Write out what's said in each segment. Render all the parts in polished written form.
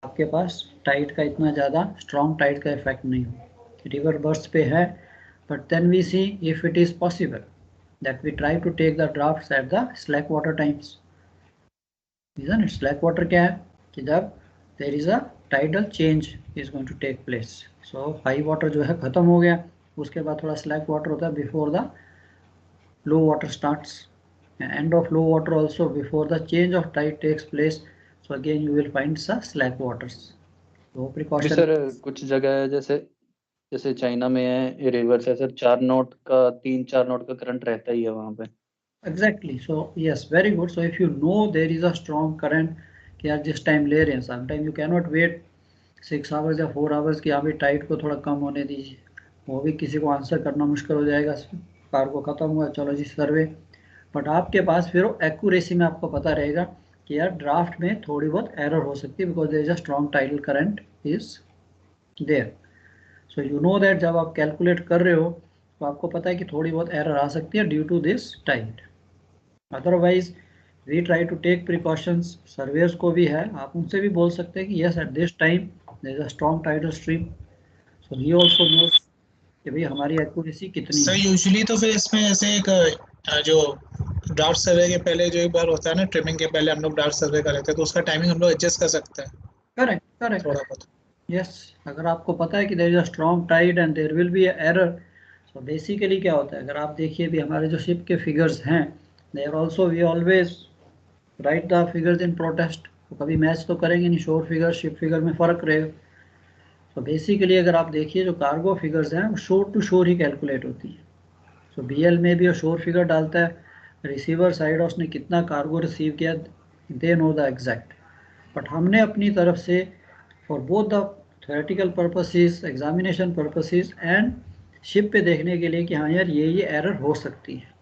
आपके पास टाइड का इतना ज़्यादा स्ट्रॉन्ग टाइड का इफेक्ट नहीं हो, रिवर बर्स्ट पे है, but then we see if it is possible that we try to take the drafts at the slack water times. Isn't it? Slack water क्या है कि जब there is a tidal change is going to take place. So high water जो है खत्म हो गया, उसके बाद थोड़ा slack water होता है before the low water starts. End of low water also before the change of tide takes place. So again you will find some slack waters. So भी precaution. सर कुछ जगह है जैसे जैसे चाइना में है रिवर से सर 4 नॉट का 3-4 नॉट का करंट रहता ही है वहां पे। Exactly. So yes, very good. So if you know there is a strong current कि यार जिस टाइम ले रहे हैं, sometime you can not wait 6 hours या 4 आवर्स की, अभी टाइड को थोड़ा कम होने दीजिए, वो भी किसी को आंसर करना मुश्किल हो जाएगा। कार को ख़त्म हुआ, चलो जी सर्वे। बट आपके पास फिर वो एक्यूरेसी में आपको पता रहेगा कि यार ड्राफ्ट में थोड़ी बहुत एरर हो सकती है because there is a strong tidal current is there. So you know that जब आप कैलकुलेट कर रहे हो तो आपको पता है कि थोड़ी बहुत एरर आ सकती है due to this tide. Otherwise we try to take precautions, surveyors को भी है, आप उनसे भी बोल सकते हैं कि yes at this time there is a strong tidal stream, so he also knows कि भाई हमारी एक्यूरेसी कितनी सर है। यूजुअली तो फिर इसमें ऐसे एक जो ड्राफ्ट सर्वे के पहले जो एक बार होता है ना, ट्रिमिंग के पहले हम लोग ड्राफ्ट सर्वे कर लेते हैं, तो उसका टाइमिंग हम लोग एडजस्ट कर सकते हैं करेक्ट करेक्ट। थोड़ा बहुत। यस, अगर आपको पता है कि there is a strong tide and there will be error, so basically क्या होता है, अगर आप देखिए भी हमारे जो शिप के फिगर्स हैं, there also we always write the figures in protest. तो कभी मैच तो करेंगे नहीं, शोर फिगर शिप फिगर में फ़र्क रहेगा। तो बेसिकली अगर आप देखिए जो कार्गो फिगर्स हैं वो शोर टू शोर ही कैलकुलेट होती है। सो बीएल में भी वो शोर फिगर डालता है, रिसीवर साइड उसने कितना कार्गो रिसीव किया, they know the exact. But हमने अपनी तरफ से for both the theoretical purposes, examination purposes and ship पे देखने के लिए कि हाँ यार ये एरर हो सकती है।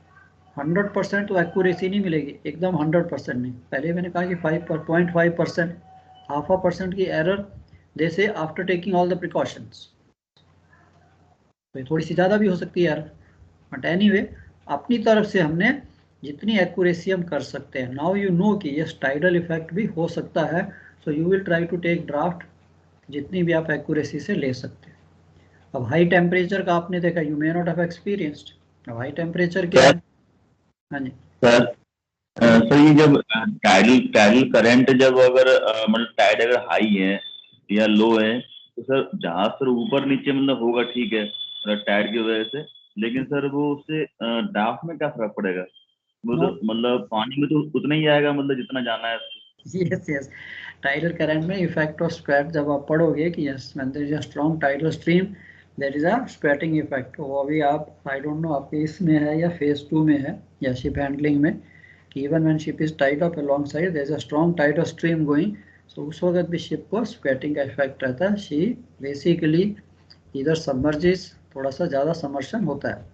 100% तो एक्यूरेसी नहीं मिलेगी, एकदम 100% नहीं। पहले मैंने कहा कि 5.5%, हाफ a परसेंट की एरर दे से after taking all the precautions, तो ये थोड़ी सी ज़्यादा भी हो सकती है एरर। बट एनीवे अपनी तरफ से हमने जितनी एक्यूरेसी हम कर सकते हैं, नाउ यू नो कि यस टाइडल इफेक्ट भी हो सकता है, so you will try to take draft जितनी भी आप एक्यूरेसी से ले सकते हैं। अब हाई टेम्परेचर का आपने देखा, you may not have experienced. अब हाई टेम्परेचर क्या है? हाँ जी सर। सर ये जब टाइडल टाइडल करंट जब अगर मतलब टाइड अगर हाई है या लो है तो सर जहाज सर ऊपर नीचे मतलब होगा ठीक है मतलब टाइड की वजह से, लेकिन सर वो उससे ड्राफ्ट में क्या फर्क पड़ेगा? वो तो मतलब पानी में तो उतना ही आएगा मतलब जितना जाना है। यस यस, टाइडल करंट में इफेक्ट ऑफ स्क्वैट जब आप पढ़ोगे कि yes when there is a strong tidal stream there is a squatting effect, वो अभी आप आई डोंट नो आपके इसमें है या फेज 2 में है या शिप हैंडलिंग में, कि even when ship is tied up alongside there is a strong tidal stream going, so उस वक्त भी शिप को स्क्वैटिंग का इफेक्ट रहता है। शी बेसिकली इधर सबमर्जेस, थोड़ा सा ज़्यादा समर्शन होता है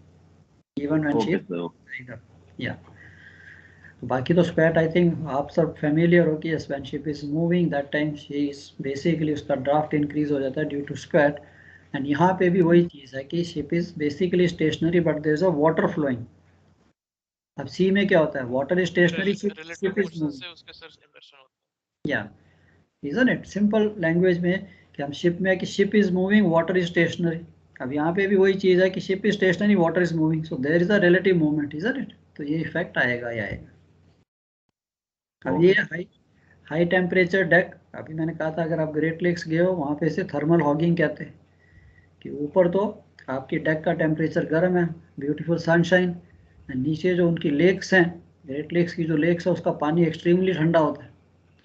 even when okay ship sir. Tied up या। बाकी तो स्क्वैट आई थिंक आप सब फेमिलियर हो कि when ship is moving that time she is basically उसका ड्राफ्ट इंक्रीज हो जाता है ड्यू टू स्क्वैट। एंड यहाँ पे भी वही चीज़ है कि ship is basically stationary but there is a water flowing. अब सी में क्या होता है, water is stationary, ship is moving, या इजंट इट सिंपल लैंग्वेज में कि हम शिप में है कि ship is moving water is stationary. अब यहाँ पे भी वही चीज़ है कि ship is stationary water is moving, so there is a relative movement, isn't it. तो ये इफेक्ट आएगा ही आएगा। अब ये हाई टेम्परेचर डेक, अभी मैंने कहा था अगर आप ग्रेट लेक्स गए हो वहाँ पे इसे थर्मल हॉगिंग कहते हैं, कि ऊपर तो आपकी डेक का टेम्परेचर गर्म है, ब्यूटीफुल सनशाइन, नीचे जो उनकी लेक्स हैं, ग्रेट लेक्स की जो लेक्स है उसका पानी एक्सट्रीमली ठंडा होता है,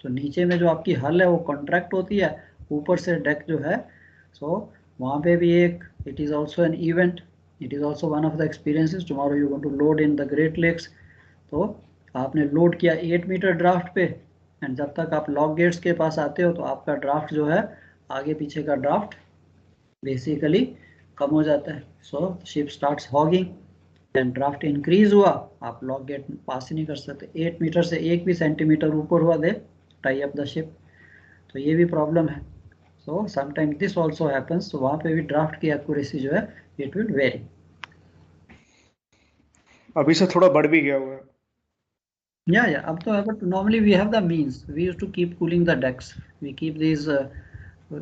तो नीचे में जो आपकी हल है वो कॉन्ट्रैक्ट होती है, ऊपर से डेक जो है, सो वहाँ पे भी एक it is also an event, it is also one of the experiences. Tomorrow you going to load in the Great Lakes, तो आपने लोड किया 8 मीटर ड्राफ्ट पे, एंड जब तक आप लॉक गेट्स के पास आते हो तो आपका ड्राफ्ट जो है आगे पीछे का ड्राफ्ट बेसिकली कम हो जाता है। So ship starts hogging and draft increase हुआ, आप लॉक गेट पास ही नहीं कर सकते, 8 मीटर से 1 भी सेंटीमीटर ऊपर हुआ दे टाई अप द शिप, तो ये भी प्रॉब्लम है। So sometime this also happens, तो वहाँ पे भी ड्राफ्ट की एक्यूरेसी जो है इट विल वेरी। अभी से थोड़ा बढ़ भी गया हुआ है। Yeah. Up to, but normally we have the means. We used to keep cooling the decks. We keep these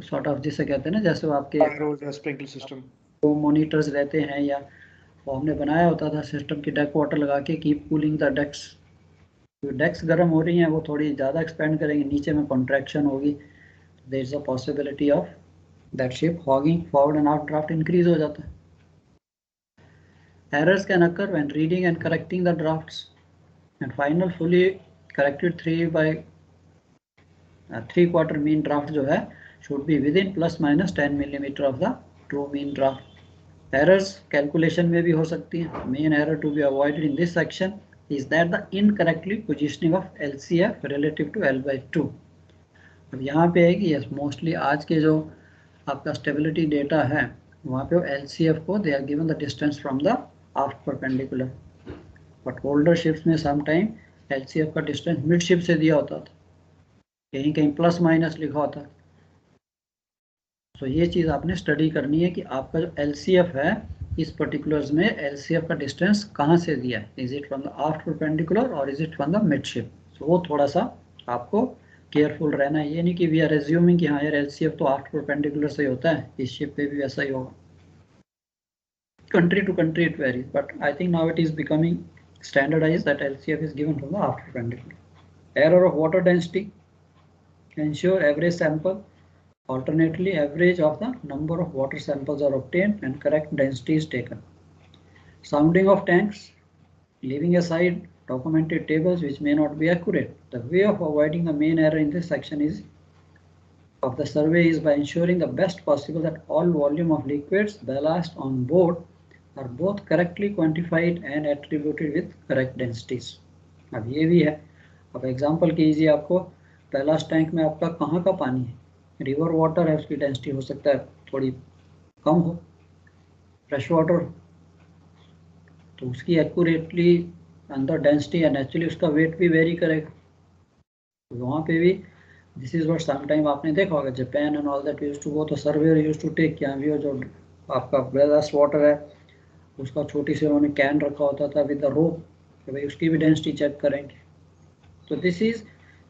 sort of, जिसे कहते हैं ना, जैसे वो आपके रोज या स्प्रिंकलर सिस्टम वो मॉनिटर्स रहते हैं, या वो हमने बनाया होता था सिस्टम की डेक वाटर लगा के कीप कूलिंग द डेक्स। डेक्स गर्म हो रही हैं, वो थोड़ी ज़्यादा एक्सपेंड करेंगे, नीचे में कॉन्ट्रैक्शन होगी, there is a possibility of that ship hogging forward and aft draft increase हो जाता है। Errors can occur when reading and correcting the drafts, and final fully corrected 3/4 mean draft जो है should be within ±10 millimeter of the true mean draft. Errors calculation में भी हो सकती है. Main error to be avoided in this section is that the incorrectly positioning of LCF relative to L/2. अब यहाँ पे है कि यस मोस्टली आज के जो आपका स्टेबिलिटी डेटा है वहाँ पे LCF को they are given the distance from the aft perpendicular, but older ships में सम टाइम LCF का डिस्टेंस मिड शिप से दिया होता था, कहीं कहीं प्लस माइनस लिखा होता है। तो ये चीज़ आपने स्टडी करनी है कि आपका जो LCF है इस पर्टिकुलर्स में LCF का डिस्टेंस कहाँ से दिया है, is it from the aft perpendicular और is it from the midship. तो वो थोड़ा सा आपको केयरफुल रहना है। ये नहीं कि वी आर एज्यूमिंग कि हाँ यार LCF तो आफ्ट परपेंडिकुलर से ही होता है, इस शिप पे भी वैसा ही होगा। Country to country it varies, but I think now it is becoming standardized that LCF is given from the aft perpendicular. Error of water density, ensure average sample, alternately average of the number of water samples are obtained and correct density is taken. Sounding of tanks, leaving aside documented tables which may not be accurate. The way of avoiding the main error in this section is of the survey is by ensuring the best possible that all volume of liquids ballast on board are both correctly quantified and attributed with correct densities. अब ये भी है, अब example कीजिए, आपको ballast tank में आपका कहाँ का पानी है, रिवर वाटर है, उसकी डेंसिटी हो सकता है थोड़ी कम हो, फ्रेश वाटर तो उसकी एक्यूरेटली अंदर डेंसिटी है, नेचुरली उसका वेट भी वेरी करेगा। तो वहाँ पे भी this is what some time आपने देखा होगा Japan and all that used to go, तो सर्वेयर यूज्ड टू टेक क्या भी हो जो आपका बैलास्ट वाटर है उसका छोटी सी उन्होंने कैन रखा होता था विद द रोप कि भाई उसकी भी डेंसिटी चेक करेंगे। तो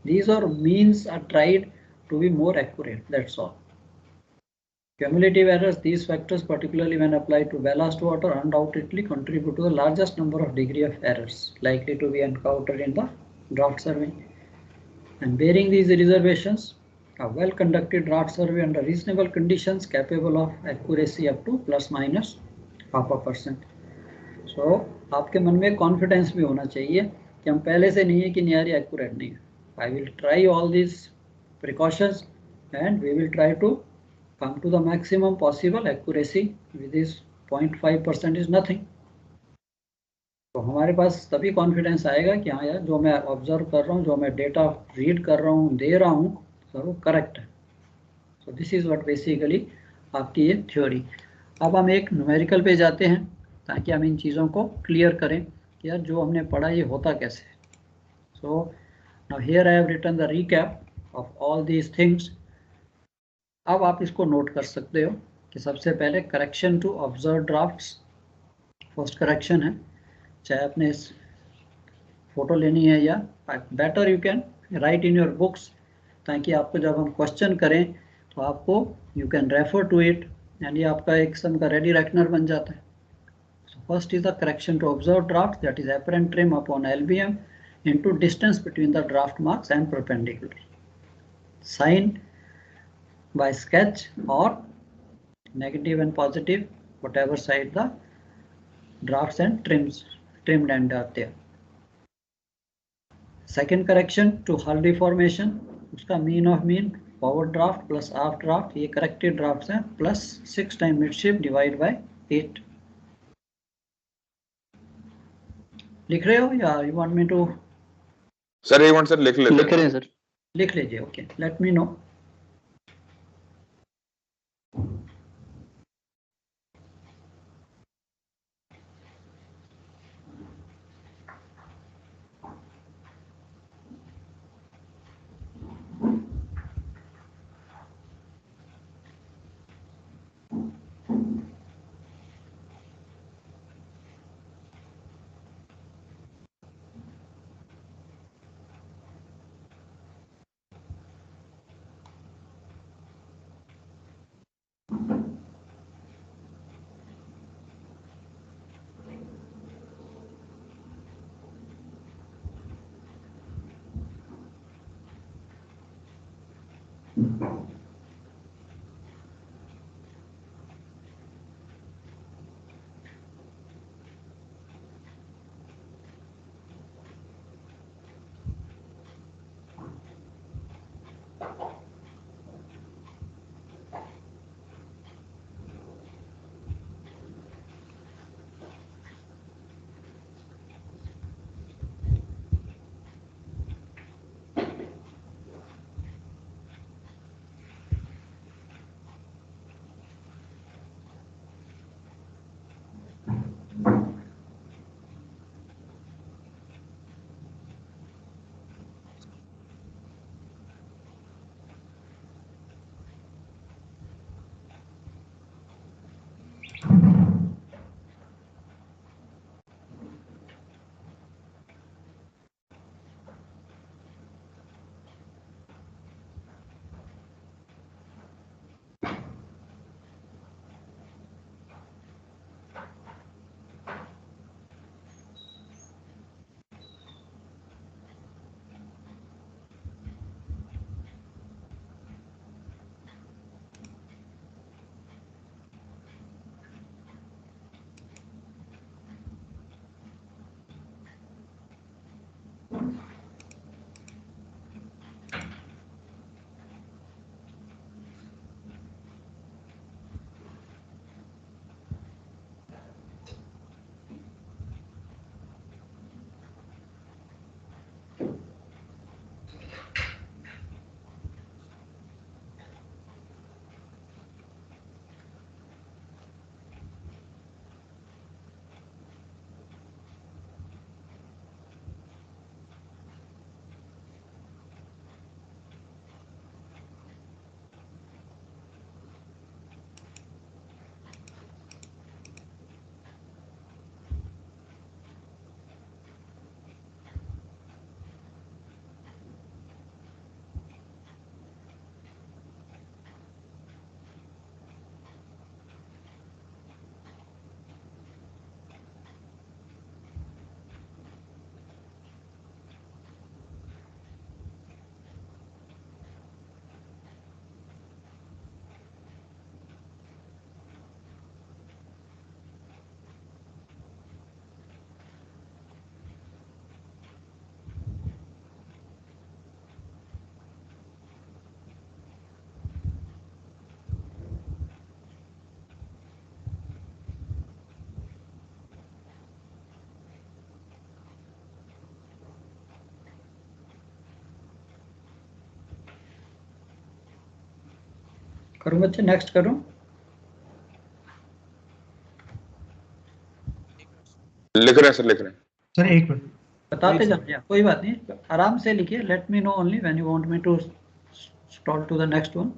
these are means are tried to be more accurate, that's all. Cumulative errors, these factors particularly when applied to ballast water undoubtedly contribute to the largest number of degree of errors likely to be encountered in the draft survey. And bearing these reservations, a well conducted draft survey under reasonable conditions capable of accuracy up to ±0.5%. So आपके मन में confidence भी होना चाहिए कि हम पहले से नहीं है कि नहीं यार एक्यूरेट नहीं है। I will try all this precautions and we will try to come to the maximum possible accuracy with this 0.5% is nothing. तो हमारे पास तभी कॉन्फिडेंस आएगा कि हाँ यार जो मैं ऑब्जर्व कर रहा हूँ, जो मैं डेटा रीड कर रहा हूँ, दे रहा हूँ, सर वो करेक्ट है। So this is what basically आपकी ये थ्योरी। अब हम एक न्यूमेरिकल पे जाते हैं ताकि हम इन चीज़ों को क्लियर करें कि यार जो हमने पढ़ा ये होता कैसे। So now here I have written the recap of all these things. अब आप इसको नोट कर सकते हो कि सबसे पहले correction to observe drafts, first correction है, चाहे अपने फोटो लेनी है या better you can write in your books, ताकि आपको जब हम क्वेश्चन करें तो आपको you can refer to it and ये आपका एक किस्म का रेडी रेकनर बन जाता है। First is the correction to observed draft, that is apparent trim upon LBM into distance between the draft marks and perpendicular. Sign by sketch or negative and positive, whatever side the drafts and trimmed end are there. Second correction to hull deformation, उसका mean of mean forward draft plus aft draft, ये corrected drafts हैं, plus 6 times midship divided by 8. लिख रहे हो या you want me to? Sir एक minute sir लिख लेते हैं। लिख रहे हैं सर। लिख लीजिए, ओके, लेट मी नो। करूँ बच्चे, नेक्स्ट करूँ? लिख रहे हैं सर, लिख रहे हैं। सर एक मिनट, बताते जाइए, कोई बात नहीं, आराम से लिखिए. Let me know only when you want me to scroll to the next one.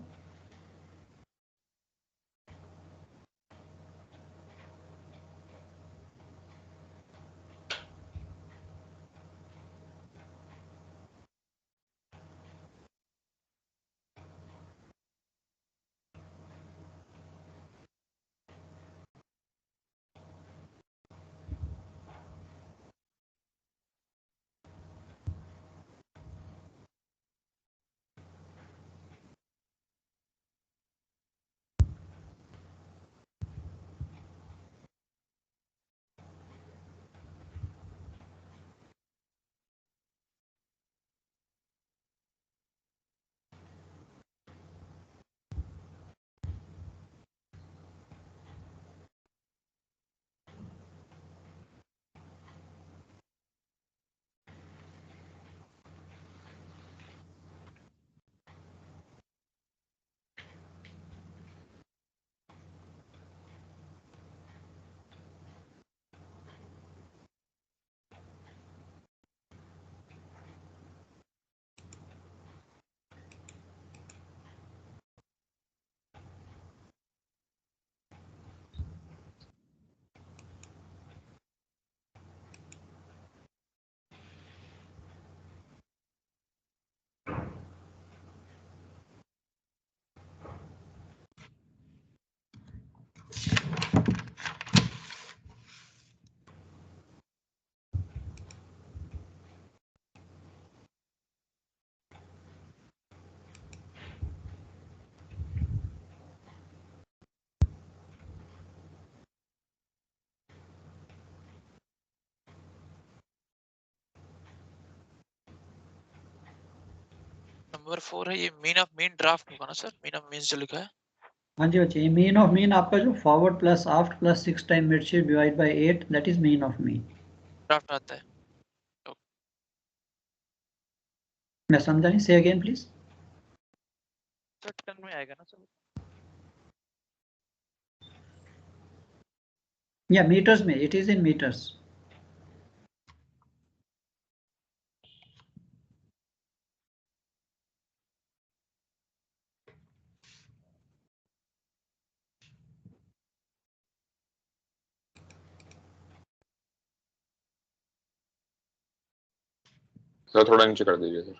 Number 4 है, ये मीन ऑफ मीन ड्राफ्ट होगा ना सर? मीन ऑफ मीन्स जो लिखा है। हाँ जी बच्चे, मीन ऑफ मीन आपका जो forward plus aft plus 6 time midship divide by 8, that is mean of mean. Draft आता है। मैं समझा नहीं, से अगेन प्लीज। सर टन में आएगा ना सर? या मीटर्स में, it is in metres. Sir थोड़ा नीचे कर दीजिए सर।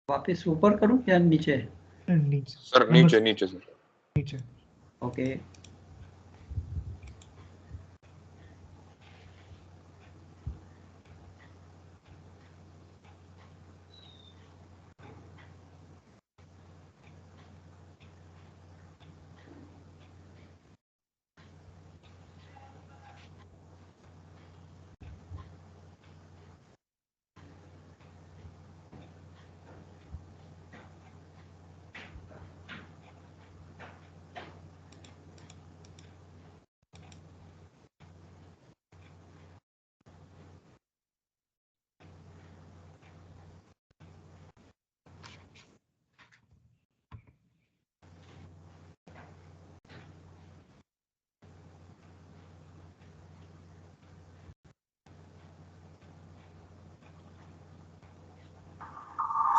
वापस ऊपर करूं या नीचे? नीचे सर नीचे नीचे सर। नीचे। ओके।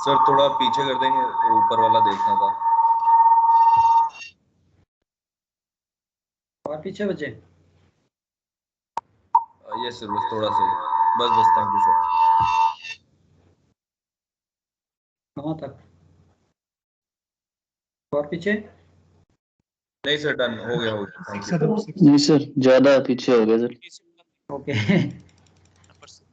सर थोड़ा पीछे कर देंगे, ऊपर वाला देखना था। और पीछे बचे? ये सर बस थोड़ा सा ही, बस बस, थैंक यू सर। कहाँ तक? और पीछे? नहीं सर, डन हो गया, हो गया, थैंक यू। नहीं सर, ज्यादा पीछे हो गया सर। ओके। नंबर 6।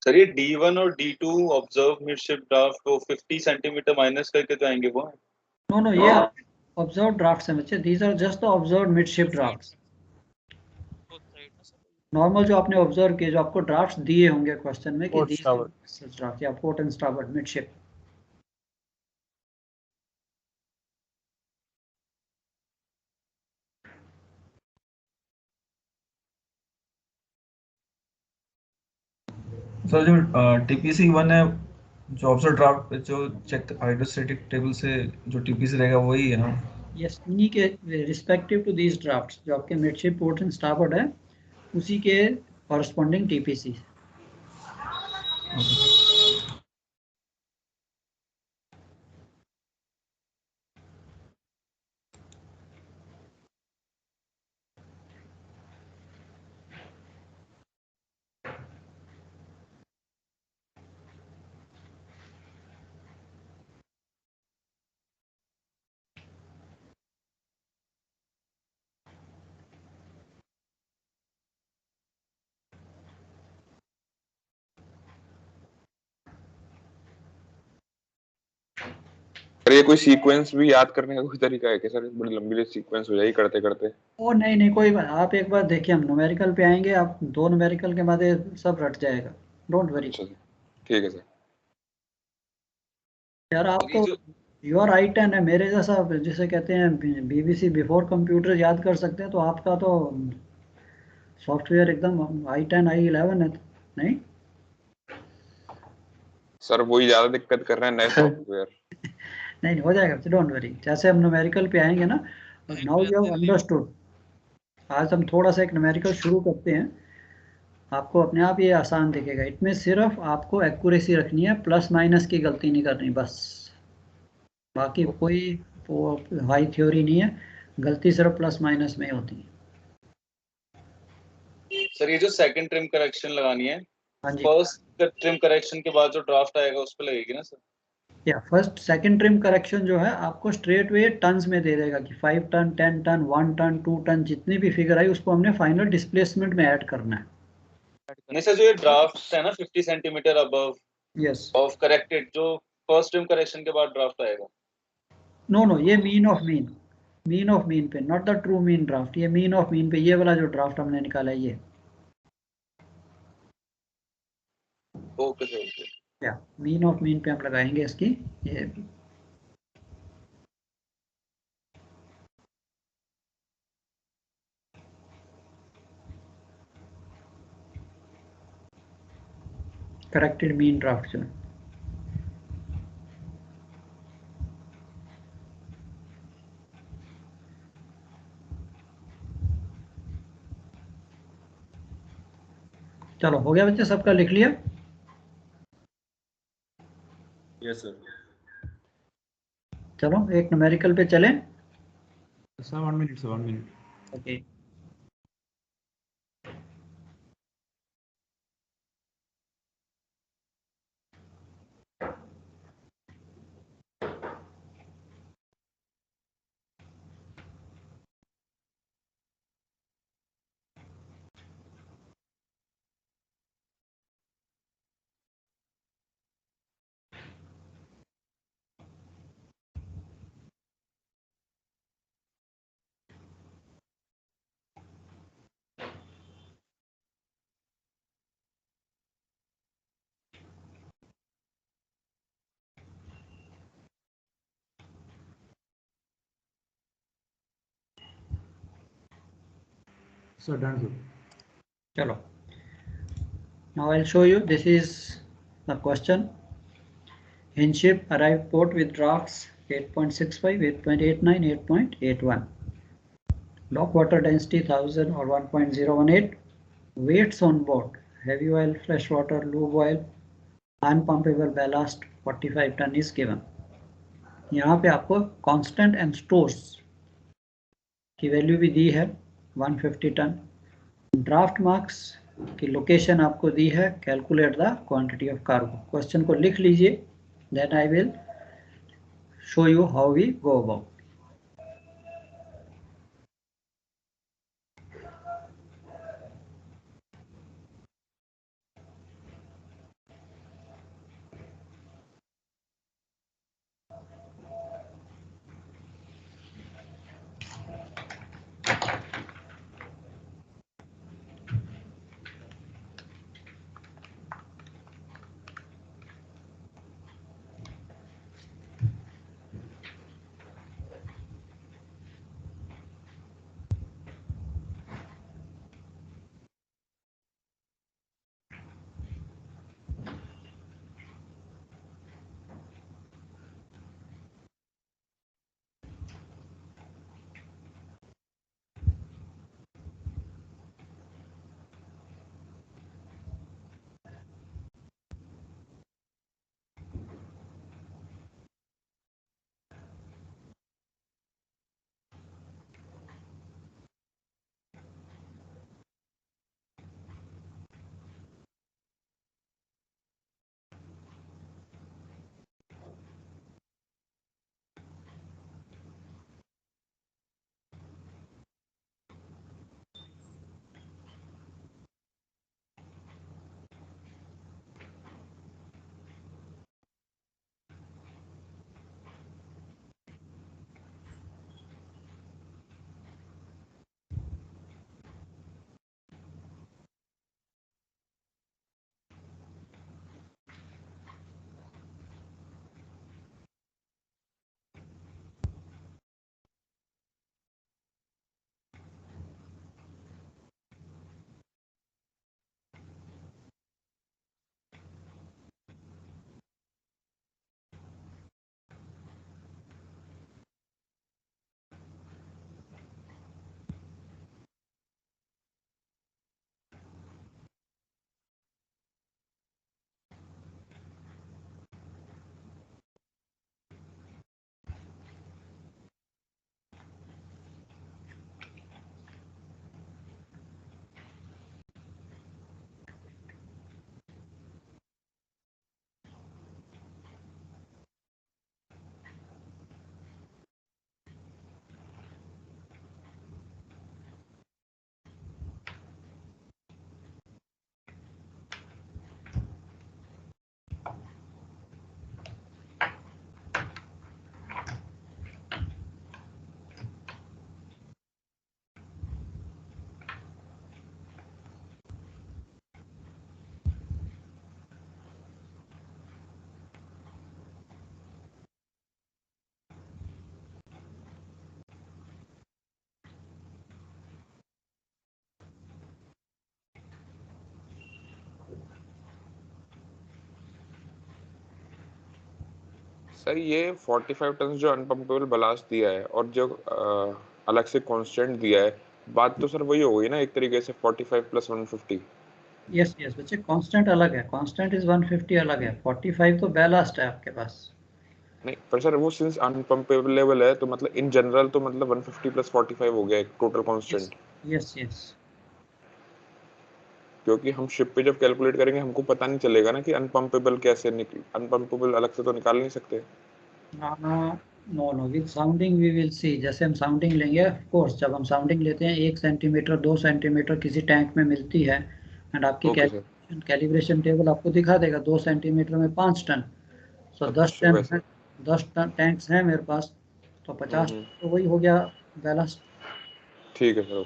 सर ये D1 और D2 ऑब्जर्व मिडशिप ड्राफ्ट को 50 सेंटीमीटर माइनस करके तो आएंगे वो। नो नो, ये ऑब्जर्व ड्राफ्ट्स हैं बच्चे, these are just the observe midship drafts. Normal जो आपने ऑब्जर्व किए, जो आपको ड्राफ्ट्स दिए होंगे क्वेश्चन में कि दीज ड्राफ्ट या port and starboard midship. Sir जो टीपीसी 1 है, जो ऑब्जर्व ड्राफ्ट जो चेक हाइड्रोस्टैटिक टेबल से जो टीपीसी रहेगा वही है ना? यस, इन्हीं के रिस्पेक्टिव टू दीज ड्राफ्ट्स, जो आपके मिडशिप पोर्ट एंड स्टारबोर्ड है, उसी के कॉरस्पॉन्डिंग टीपीसी। पर ये कोई सीक्वेंस भी याद करने का कोई तरीका है कि सर बड़ी लंबी सीक्वेंस हो जाएगी करते करते? ओ नहीं नहीं, कोई बात, आप एक बार देखिए, हम न्यूमेरिकल पे आएंगे, आप 2 न्यूमेरिकल के बाद ये सब रट जाएगा, डोंट वरी। अच्छा सर, ठीक है सर। यार आप ये तो, जो योर i10 है, मेरे जैसा जिसे कहते हैं BBC बिफोर कंप्यूटर याद कर सकते हैं, तो आपका तो सॉफ्टवेयर एकदम i10 i11 है, नहीं? सर वही ज्यादा दिक्कत कर रहे हैं नए सॉफ्टवेयर। नहीं हो जाएगा, डोंट वरी। जैसे हम न्यूमेरिकल पे आएंगे ना, नाउ यू हैव अंडरस्टूड। आज हम थोड़ा सा एक न्यूमेरिकल शुरू करते हैं, आपको अपने आप ये आसान दिखेगा। इसमें सिर्फ आपको एक्यूरेसी रखनी है, प्लस माइनस की गलती नहीं करनी बस, बाकी कोई वो हाई थ्योरी नहीं है, गलती सिर्फ प्लस माइनस में होती है। सर ये जो सेकंड ट्रिम करेक्शन लगानी है, हाँ जी, फर्स्ट ट्रिम करेक्शन के बाद जो ड्राफ्ट आएगा उस पर लगेगी ना सर? या फर्स्ट सेकंड ट्रिम करेक्शन जो है आपको स्ट्रेट वे टन्स में दे देगा कि 5 टन 10 टन 1 टन 2 टन जितनी भी फिगर आई उसको हमने फाइनल डिस्प्लेसमेंट में ऐड करना है। नहीं सर, जो ये ड्राफ्ट है ना 50 centimeter above yes, of corrected, जो फर्स्ट ट्रिम करेक्शन के बाद ड्राफ्ट आएगा। नो नो, ये mean of mean, mean of mean पे, not the true mean draft, ये मीन ऑफ मीन पे, ये वाला जो ड्राफ्ट हमने निकाला है ये, ओके सर, ओके। या मीन ऑफ मीन पे हम लगाएंगे इसकी ये। करेक्टेड मीन ड्राफ्ट जो है, चलो हो गया बच्चे, सबका लिख लिया? Yes sir. चलो एक न्यूमेरिकल पे चलें। Sir 1 minute sir, 1 minute. Okay, sir done sir. चलो now I'll show you, this is the question. Hinship arrived port with drafts 8.65, 8.89, 8.81. Dock water density 1000 or 1.018. Weights on board: heavy oil, fresh water, lube oil, unpumpable ballast 45 ton is given. यहाँ पे आपको constant and stores की value भी दी है 150 ton. Draft marks की लोकेशन आपको दी है, calculate the quantity of cargo. Question को लिख लीजिए, then I will show you how we go about. Sir ये 45 टन जो अनपम्पेबल बलास्ट दिया है और जो अलग से कांस्टेंट दिया है, बात तो सर वही हो गई ना एक तरीके से 45 प्लस 150। यस यस बच्चे, कांस्टेंट अलग है, कांस्टेंट इज 150 अलग है, 45 तो बैलास्ट है आपके पास। नहीं पर सर वो सिंस अनपम्पेबल लेवल है तो मतलब इन जनरल तो मतलब 150 प्लस 45 हो गया एक टोटल कांस्टेंट। यस यस क्योंकि हम शिप पे जब कैलकुलेट करेंगे हमको पता नहीं चलेगा ना कि अनपम्पेबल कैसे निकल, अनपम्पेबल अलग से तो निकाल नहीं सकते। No no, with sounding we will see. जैसे हम साउंडिंग लेंगे, ऑफ कोर्स जब हम साउंडिंग लेते हैं 1 सेंटीमीटर 2 सेंटीमीटर किसी टैंक में मिलती है, एंड आपकी ओके सर। कैलिब्रेशन टेबल आपको दिखा देगा 2 सेंटीमीटर में 5 टन। सो 10 अच्छा टन वैसे। है, 10 टन टैंक्स हैं मेरे पास, तो 50 हम्म। तो वही हो गया बैलास्ट। ठीक है सर।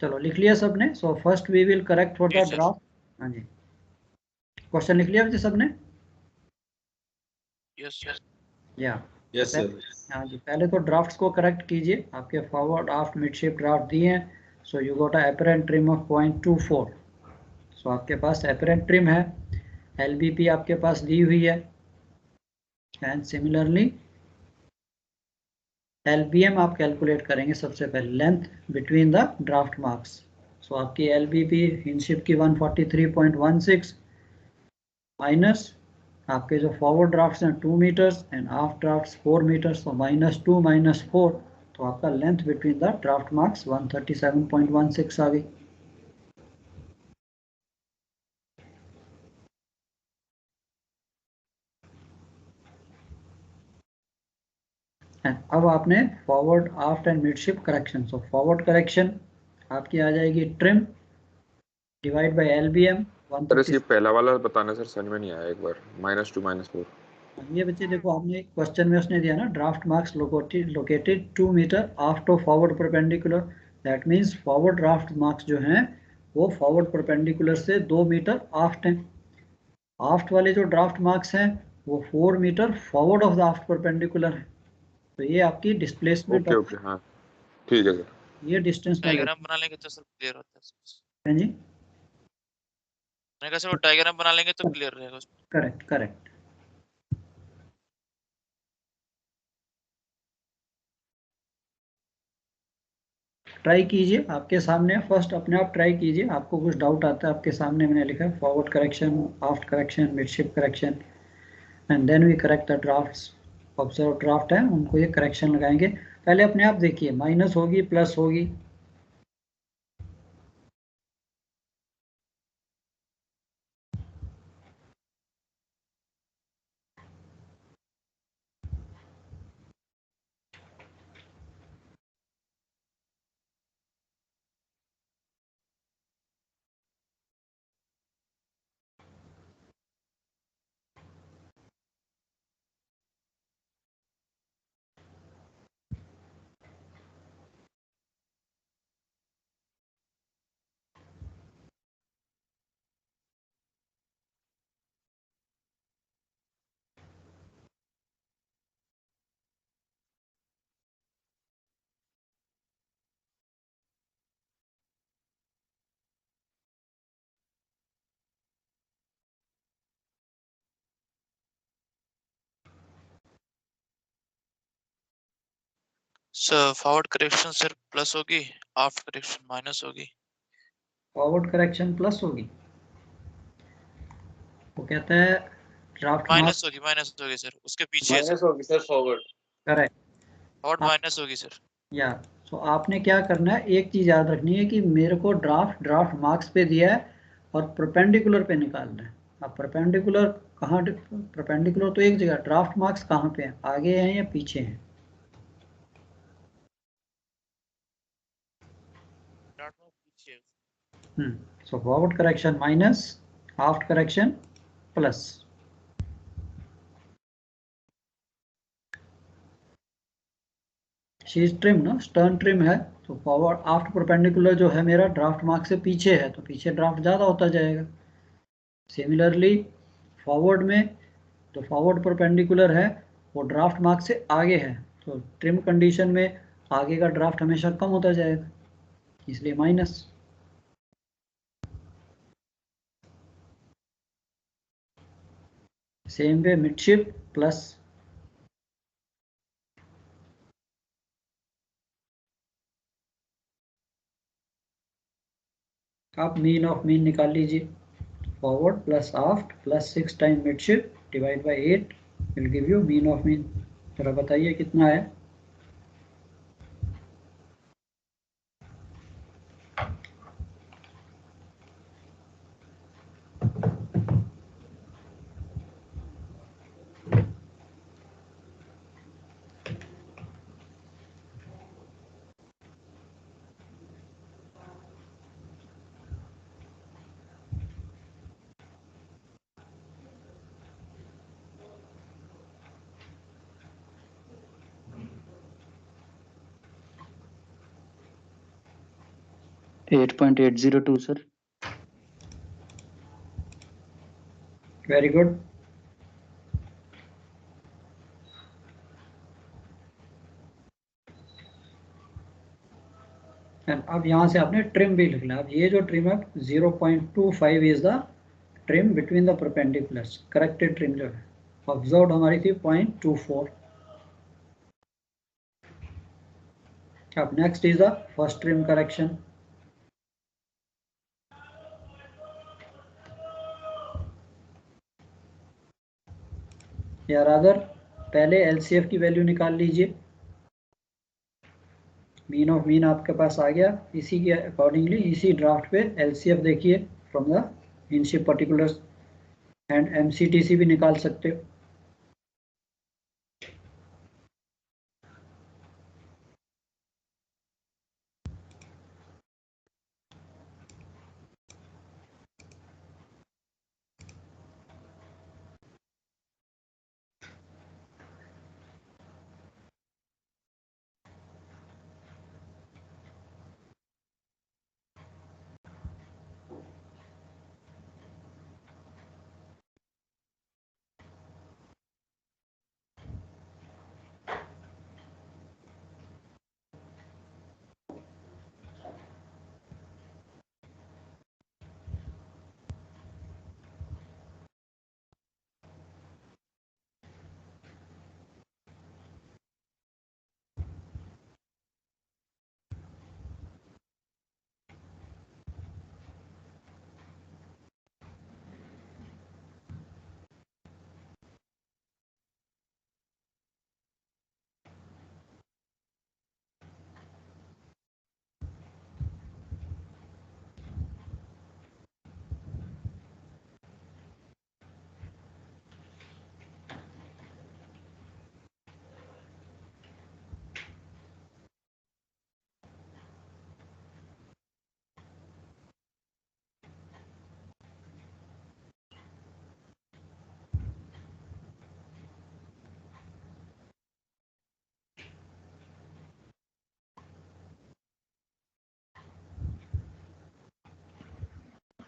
चलो लिख लिया सबने। So first we will correct for G the sir. Draft. हाँ जी, क्वेश्चन लिख लिया बच्चे सबने? Yes sir. या यस सर। हाँ जी, पहले तो ड्राफ्ट्स को करेक्ट कीजिए। आपके फॉरवर्ड आफ्ट मिडशिप ड्राफ्ट दिए हैं। So you got a apparent trim of 0.24। सो आपके पास अपरेंट ट्रिम है, एलबीपी आपके पास दी हुई है, एंड सिमिलरली एलबीएम आप कैलकुलेट करेंगे सबसे पहले, length between the draft marks. So आपकी एलबीपी हिंदशिप की 143.16 माइनस आपके जो फॉरवर्ड ड्राफ्ट्स हैं 2 meters and aft drafts 4 meters, तो -2 -4, तो आपका length between the draft marks 137.16 आ गई। अब आपने forward aft and midship correction. So forward correction आपकी आ जाएगी trim divide by LBM sir इसकी 130। पहला वाला बताना सर समझ में नहीं आया एक बार, -2 -4। ये बच्चे देखो, आपने क्वेश्चन में उसने दिया ना, draft marks located 2 meter aft of forward perpendicular. That means forward draft marks जो हैं वो फॉरवर्ड परपेंडिकुलर से 2 मीटर आफ्ट हैं। आफ्ट वाले जो ड्राफ्ट मार्क्स हैं वो 4 meter forward of the aft perpendicular है। तो ये आपकी डिस्प्लेसमेंट ओके ऑफ, ओके हाँ ठीक है सर। ये डिस्टेंस में डायग्राम बना लेंगे तो सर क्लियर होता है। है जी। मैंने कहा सर वो डायग्राम बना लेंगे तो क्लियर रहेगा उसमें। Correct correct. ट्राई कीजिए, आपके सामने फर्स्ट अपने आप ट्राई कीजिए। आपको कुछ डाउट आता है, आपके सामने मैंने लिखा है forward correction, aft correction, midship correction, and then we correct the drafts. Observe draft है उनको ये करेक्शन लगाएंगे। पहले अपने आप देखिए, माइनस होगी प्लस होगी, sir forward correction sir plus होगी, आफ्ट करेक्शन माइनस होगी। फॉरवर्ड करेक्शन प्लस होगी। वो कहता है ड्राफ्ट माइनस मार्क्स होगी सर, उसके पीछे है सर। माइनस होगी sir forward. Correct. Forward minus होगी सर। या सो आपने क्या करना है, एक चीज याद रखनी है कि मेरे को ड्राफ्ट मार्क्स पे दिया है और परपेंडिकुलर पे निकालना है। अब परपेंडिकुलर कहाँ, परपेंडिकुलर तो एक जगह, ड्राफ्ट मार्क्स कहाँ पे हैं, आगे हैं या पीछे हैं? पीछे है। So forward correction minus, aft correction plus. She's trim ना, स्टर्न ट्रिम है, तो फॉरवर्ड आफ्ट परपेंडिकुलर जो है मेरा ड्राफ्ट मार्क से पीछे है, तो पीछे ड्राफ्ट ज़्यादा होता जाएगा। सिमिलरली फॉरवर्ड में जो फॉरवर्ड परपेंडिकुलर है वो ड्राफ्ट मार्क से आगे है, तो ट्रिम कंडीशन में आगे का ड्राफ्ट हमेशा कम होता जाएगा, इसलिए minus. Same way midship plus आप मीन ऑफ मीन निकाल लीजिए. Forward plus aft plus 6 time midship divide by 8 will give you mean of mean. जरा बताइए कितना है. $8.802 sir. Very good. And अब यहाँ से आपने ट्रिम भी लिख लिया. अब ये जो ट्रिम है 0.25 is the trim between the perpendiculars. Corrected trim जो है ऑब्जर्व हमारी थी 0.24. अब next is the first trim correction. या रादर पहले एलसीएफ की वैल्यू निकाल लीजिए. मीन ऑफ मीन आपके पास आ गया. इसी के अकॉर्डिंगली इसी ड्राफ्ट पे एलसीएफ देखिए फ्रॉम द इनशिप पर्टिकुलर्स एंड एमसीटीसी भी निकाल सकते हो.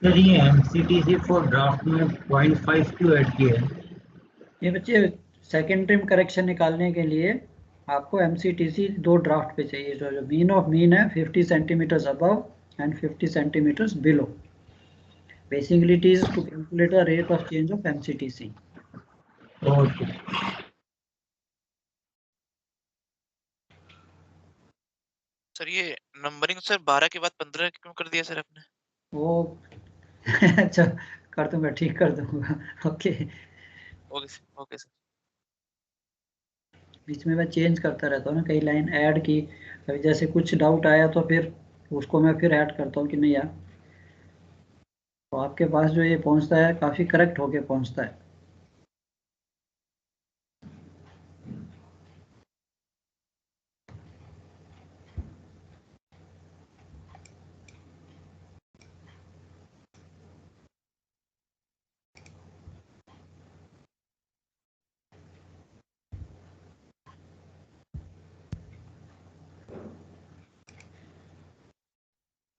सर ये एमसीटीसी फॉर ड्राफ्ट में 0.5 क्यों ऐड किया है? ये बच्चे सेकेंड ट्रिम करेक्शन निकालने के लिए आपको एमसीटीसी दो ड्राफ्ट पे चाहिए. जो मीन ऑफ मीन है 50 centimeters above and 50 centimeters below. Basically it is to calculate the rate of change of MCTC. Sir ये नंबरिंग सर 12 के बाद 15 क्यों कर दिया सर आपने? वो अच्छा कर दूंगा, ठीक कर दूंगा. Okay okay sir. बीच में मैं चेंज करता रहता हूँ ना, कई लाइन ऐड की. कभी जैसे कुछ डाउट आया तो फिर उसको मैं फिर ऐड करता हूँ कि नहीं यार. तो आपके पास जो ये पहुँचता है काफ़ी करेक्ट होके पहुँचता है.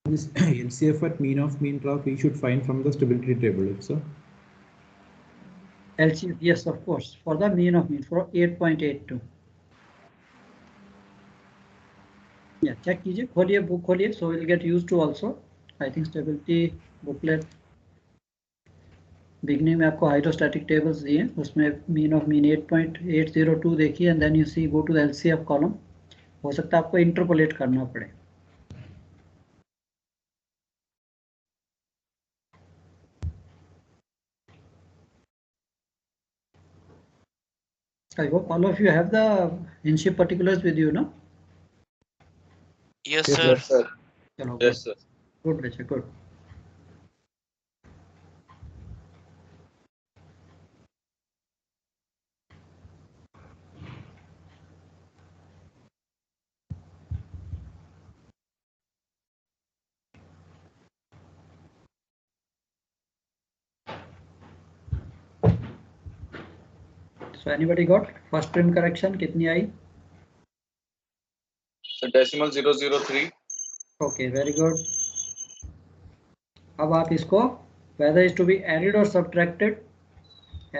This LCF at mean of mean draft we should find from the stability table, sir. LCF, yes, of course, for the mean of mean for 8.82. Yeah, check कीजिए, खोलिए बुक खोलिए, so we'll get used to also. I think stability booklet. Beginning में आपको hydrostatic tables दिए, उसमें mean of mean 8.802 देखिए, and then you see go to the LCF column. हो सकता है आपको इंटरपोलेट करना पड़े। I hope all of you have the in-ship particulars with you, no? Yes, sir. Yes, sir. Chalo, Yes, sir. good, Richa, good. So anybody got first trim correction कितनी आई? So decimal 003. Okay, very good. अब आप इसको whether is to be added or subtracted,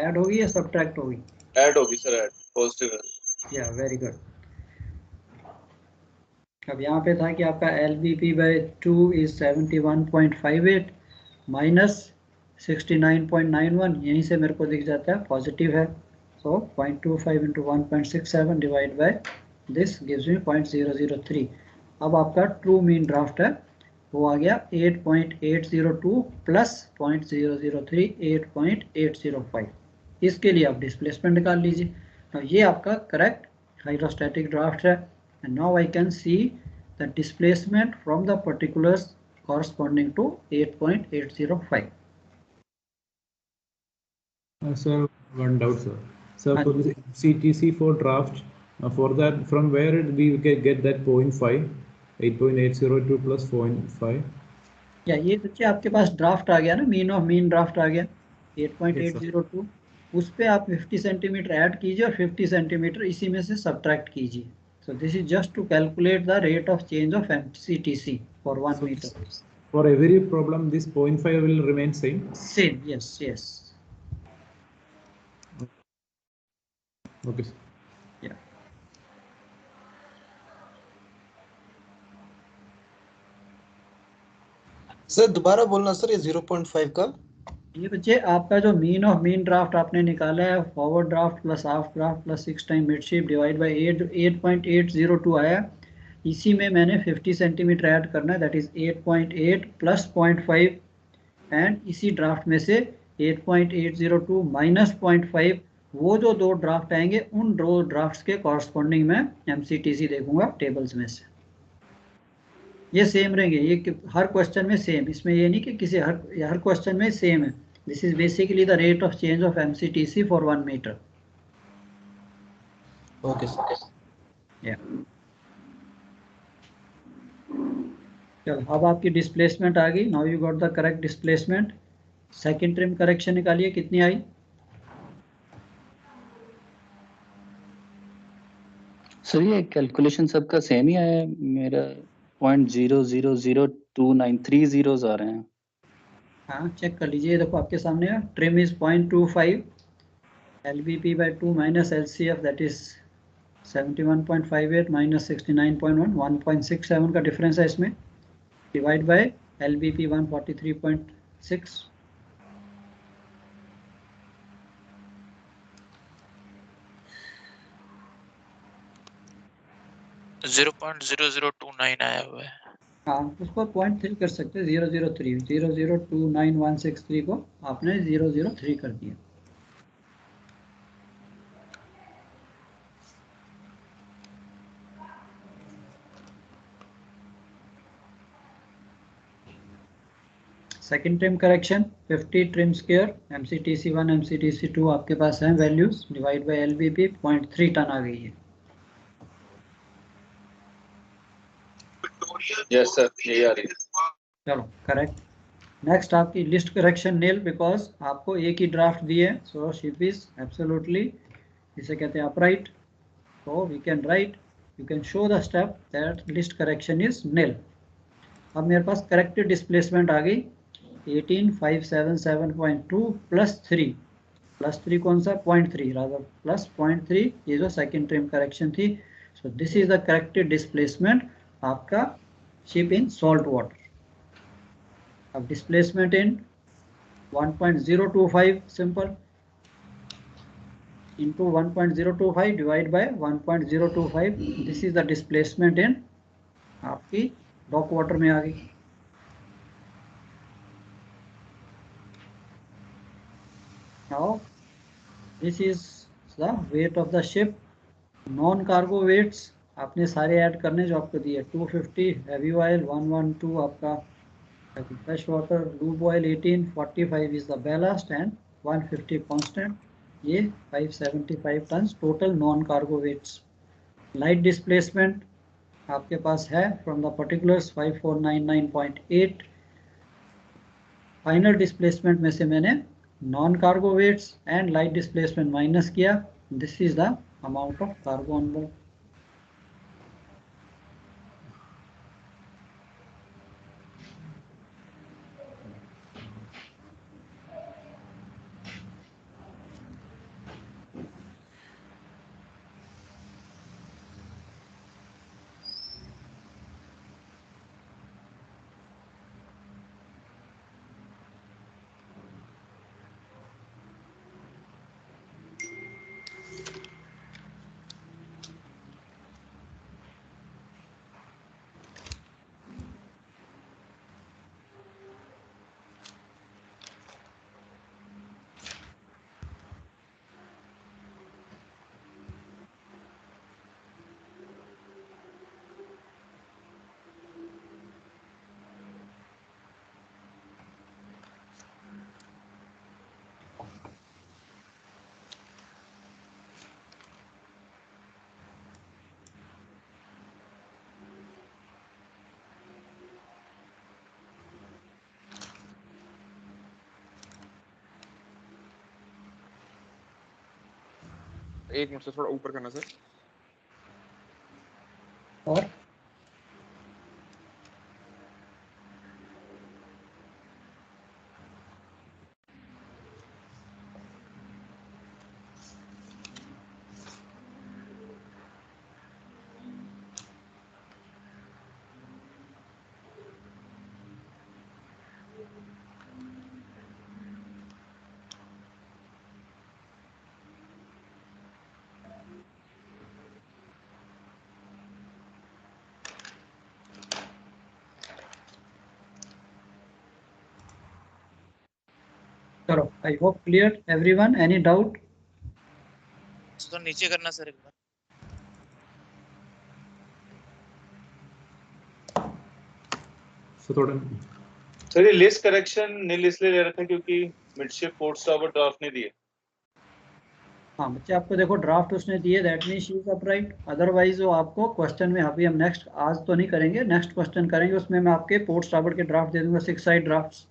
add होगी या subtract होगी? Add होगी sir, add positive है. Yeah, very good. अब यहाँ पे था कि आपका LBP/2 is 71.58 minus 69.91, यहीं से मेरे को दिख जाता है पॉजिटिव है, so 0.25 into 1.67 divided by this gives me 0.003. अब आपका ट्रू मीन ड्राफ्ट है वो आ गया 8.802 प्लस 0.003 8.805। इसके लिए आप डिस्प्लेसमेंट निकाल लीजिए। तो ये आपका करेक्ट हाइड्रोस्टैटिक ड्राफ्ट है, and now I can see the displacement from the particulars corresponding to 8.805. Sir, one doubt, sir. Sir, for this CTC for draft, for that, from where did we get that 0.5, 8.802 plus 0.5? या ये बच्चे आपके पास draft आ गया ना, mean of mean draft आ गया 8.802, उस पे आप 50 सेंटीमीटर ऐड कीजिए और 50 सेंटीमीटर इसी में से सब्ट्रैक्ट कीजिए। So this is just to calculate the rate of change of MCTC for 1 meter. For every problem, this 0.5 will remain same? Same, yes, yes. Okay. Yeah. Sir दोबारा बोलना sir, ये 0.5 का। ये बच्चे आपका जो मीन ऑफ मीन ड्राफ्ट आपने निकाला है, forward draft plus half draft plus 6 time midship divide by 8.802 आया, इसी में मैंने 50 सेंटीमीटर ऐड करना है, दैट इज 8.8 प्लस 0.5, एंड इसी ड्राफ्ट में से 8.802 माइनस 0.5, वो जो दो ड्राफ्ट आएंगे उन दो ड्राफ्ट्स के कॉरस्पॉन्डिंग मैं MCTC देखूंगा टेबल्स में से। ये सेम रहेंगे, ये हर क्वेश्चन में सेम, इसमें ये नहीं कि किसी हर क्वेश्चन में सेम है। This is basically the rate of change of MCTC for 1 metre. Okay sir. या चलो, अब आपकी डिस्प्लेसमेंट आ गई। Now you got the correct displacement. Second trim correction निकालिए, कितनी आई? सर ये कैलकुलेशन सबका सेम ही आया है, मेरा 0.0002930 आ रहे हैं। हाँ चेक कर लीजिए, देखो आपके सामने है, trim is 0.25, LBP/2 minus LCF that is 71.58 minus 69.1, 1.67 का डिफरेंस है इसमें, डिवाइड बाय LBP 143.6। 0.0029 आया हुआ है। हाँ उसको 0.3 कर सकते हैं, 003, 0029163 को आपने 003 कर दिया। Second trim correction 50 trim square, MCTC1 MCTC2 आपके पास है values, divide by LBP 0.3 ton आ गई है। यस सर, यही आ रही है। चलो करेक्ट। नेक्स्ट आपकी लिस्ट करेक्शन नील, बिकॉज आपको एक ही ड्राफ्ट दिए, सो शिप इज एब्सोल्युटली, इसे कहते हैं upright, so we can write, you can show the step that list correction is nil। अब मेरे पास करेक्टेड डिस्प्लेसमेंट आ गई 18577.2 प्लस 3 कौन सा 0.3 रादर प्लस 0.3, ये जो सेकेंड ट्रिम करेक्शन थी। So this is the corrected displacement आपका शिप इन सॉल्ट वाटर। अब displacement in 1.025 simple into 1.025 divide by 1.025. This is the displacement in आपकी डॉक वाटर में आ गई. Now this is the weight of the ship. Non cargo weights आपने सारे add करने जो आपको दिए. 250 हैवी ऑयल, 112 आपका fresh water, lube oil 18, 45 is the ballast and 150 constant. ये 575 ton total non cargo weights. Light displacement आपके पास है from the particulars 5499.8. Final displacement में से मैंने non cargo weights and light displacement minus किया. This is the amount of cargo on board. एक minute से थोड़ा ऊपर करना सर. और चलो, I hope clear everyone. Any doubt? तो नीचे करना सर एक बार. So थोड़ा सर ये लिस्ट करेक्शन नील इसलिए ले रखा है क्योंकि मिडशिप पोर्ट स्टार्बोर्ड ड्राफ्ट नहीं दिए. हाँ बच्चे, आपको देखो ड्राफ्ट उसने दिए, that mean she is upright. Otherwise वो आपको क्वेश्चन में, अभी हम नेक्स्ट आज तो नहीं करेंगे, नेक्स्ट क्वेश्चन करेंगे, उसमें मैं आपके पोर्ट स्टार्बोर्ड के ड्राफ्ट दे दूंगा, 6 साइड ड्राफ्ट्स.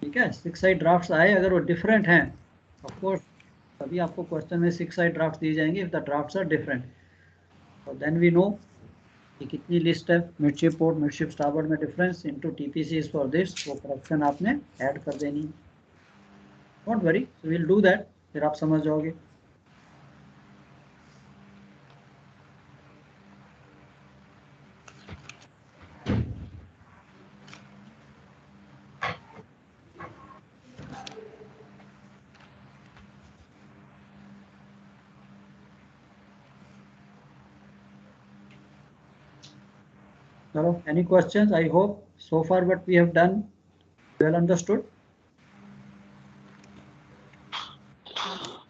ठीक है, 6 साइड ड्राफ्ट्स आए, अगर वो डिफरेंट हैं ऑफ कोर्स तभी आपको क्वेश्चन में 6 साइड ड्राफ्ट दिए जाएंगे. If the drafts are different तो देन वी नो कि कितनी लिस्ट है. मिडशिप पोर्ट, मिडशिप स्टारबोर्ड में difference into TPC is for this, वो करेक्शन आपने ऐड कर देनी है. Don't worry, we will do that, फिर आप समझ जाओगे. चलो, any questions? I hope so far what we have done well understood.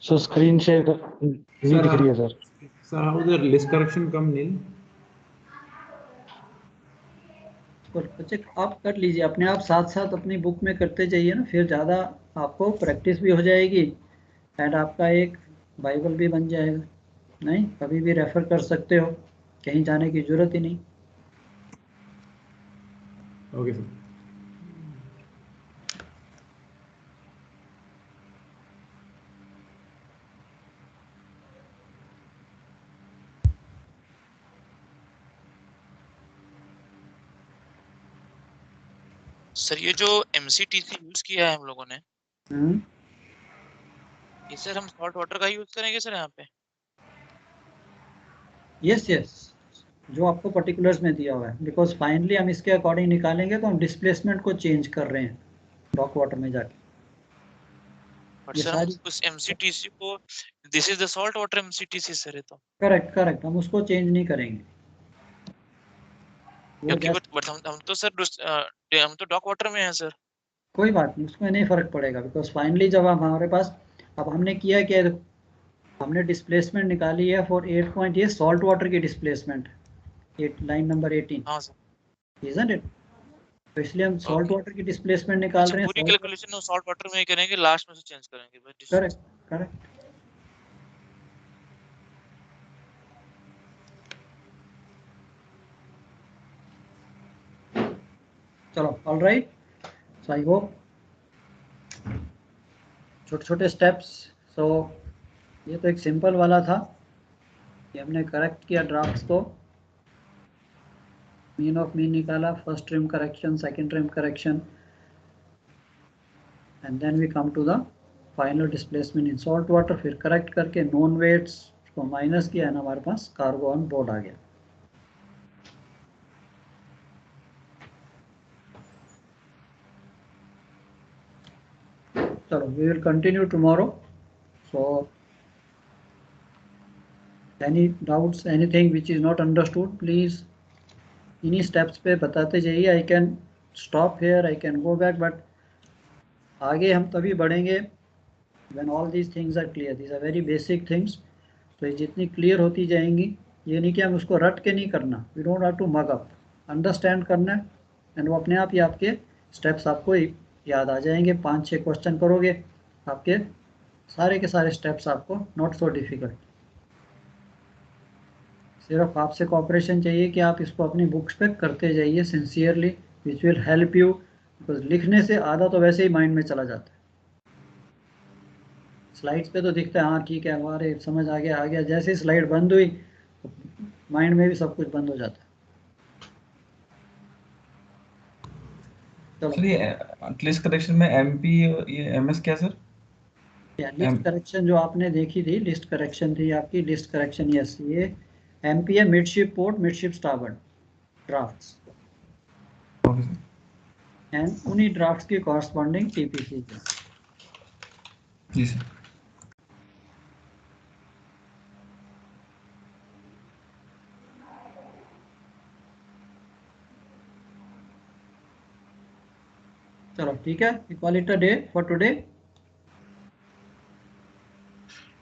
So screen share नहीं दिख रही है sir. Sir, how the list correction come nil? तो बच्चे आप कर लीजिए अपने आप, साथ साथ अपनी बुक में करते जाइए ना, फिर ज़्यादा आपको प्रैक्टिस भी हो जाएगी एंड आपका एक बाइबल भी बन जाएगा. नहीं, कभी भी रेफर कर सकते हो, कहीं जाने की जरूरत ही नहीं. Okay, sir. सर ये जो MCTC यूज किया है हम लोगों ने, ये सर हम सॉल्ट वाटर का यूज करेंगे सर यहाँ पे? यस यस, जो आपको पर्टिकुलर्स में दिया हुआ है, बिकॉज फाइनली हम इसके अकॉर्डिंग निकालेंगे तो हम डिस्प्लेसमेंट को चेंज कर रहे हैं डॉक वाटर में जाके। बट ये सर हम सारी उस एमसीटीसी को, this is the salt water MCTC sir, है तो करेक्ट हम उसको चेंज नहीं करेंगे। वो क्योंकि जैसे बट हम तो सर हम तो डॉक वाटर में हैं सर। कोई बात नहीं, उसमें नहीं फर्क पड़ेगा, बिकॉज फाइनली जब हमारे पास, अब हमने किया क्या, हमने डिस्प्लेसमेंट निकाली है फॉर 8 पॉइंट, ये सॉल्ट वाटर की डिस्प्लेसमेंट, लाइन नंबर 18, हाँ सर, इजंट इट? तो इसलिए हम सॉल्ट ओके। वाटर की डिस्प्लेसमेंट निकाल अच्छा, रहे हैं। पूरी कैलकुलेशन सॉल्ट वाटर में ही करेंगे, लास्ट में से चेंज करेंगे बस। करेक्ट। चलो, all right, so I hope छोटे छोटे स्टेप्स। सो ये तो एक सिंपल वाला था कि हमने करेक्ट किया ड्राफ्ट्स को, मीन ऑफ मीन निकाला, first trim correction, second trim correction, and then we come to the final displacement in salt water. फिर करेक्ट करके नॉन वेट्स को माइनस किया एंड हमारे पास कार्गो ऑन बोर्ड आ गया। चलो, we will continue tomorrow. So any doubts, anything which is not understood, please इन्हीं स्टेप्स पे बताते जाइए। I can stop here, I can go back, but आगे हम तभी बढ़ेंगे when all these things are clear. These are very basic things. तो ये जितनी क्लियर होती जाएंगी, ये नहीं कि हम उसको रट के नहीं करना, we don't have to mug up, understand करना है, एंड वो अपने आप ही आपके स्टेप्स आपको याद आ जाएंगे। 5-6 क्वेश्चन करोगे, आपके सारे के सारे स्टेप्स आपको नॉट सो डिफिकल्ट। सिर्फ आपसे कॉपरेशन चाहिए कि आप इसको अपनी बुक्स पे करते जाइए sincerely, which will help you, because लिखने से आधा तो वैसे ही माइंड में चला जाता है। स्लाइड्स पे तो दिखता है हाँ ठीक है, हमारे समझ आ गया, जैसे ही स्लाइड बंद हुई तो माइंड में भी सब कुछ बंद हो जाता है। सर ये लिस्ट करेक्शन में एमपी, ये एमएस क्या सर? लिस्ट करेक्शन जो आपने देखी थी, लिस्ट करेक्शन थी आपकी, लिस्ट करेक्शन, यस, ये एमपी है, midship port, midship starboard drafts, and उन्हीं ड्राफ्ट्स की कॉरस्पॉन्डिंग टीपीसी। जी सर। चलो ठीक है, call it a day for today.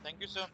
Thank you sir.